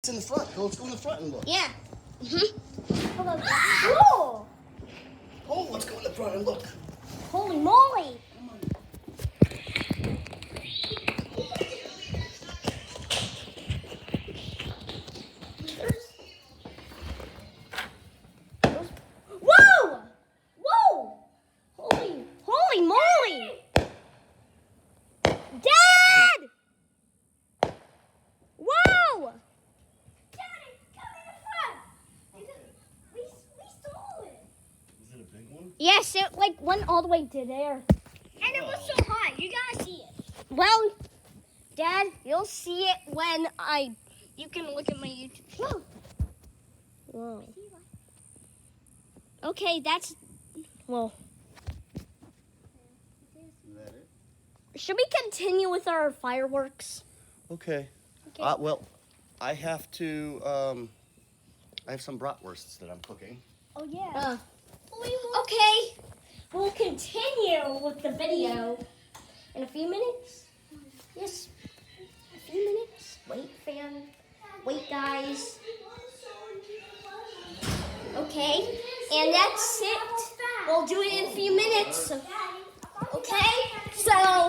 It's in the front. Let's go in the front and look. Yeah. Whoa! Oh, let's go in the front and look. Holy moly! Whoa! Whoa! Holy moly! Dad! Whoa! Daddy, come in the front. We stole it. Is it a big one? Yes, it went all the way to there. And it was so high. You gotta see it. Well, Dad, you'll see it when you can look at my YouTube channel. Whoa. Okay, well. Is that it? Should we continue with our fireworks? Okay. Well, I have to, I have some bratwursts that I'm cooking. Oh, yeah. Okay. We'll continue with the video in a few minutes. Yes. A few minutes. Wait, fam. Wait, guys. Okay. And that's it. We'll do it in a few minutes. Okay? So...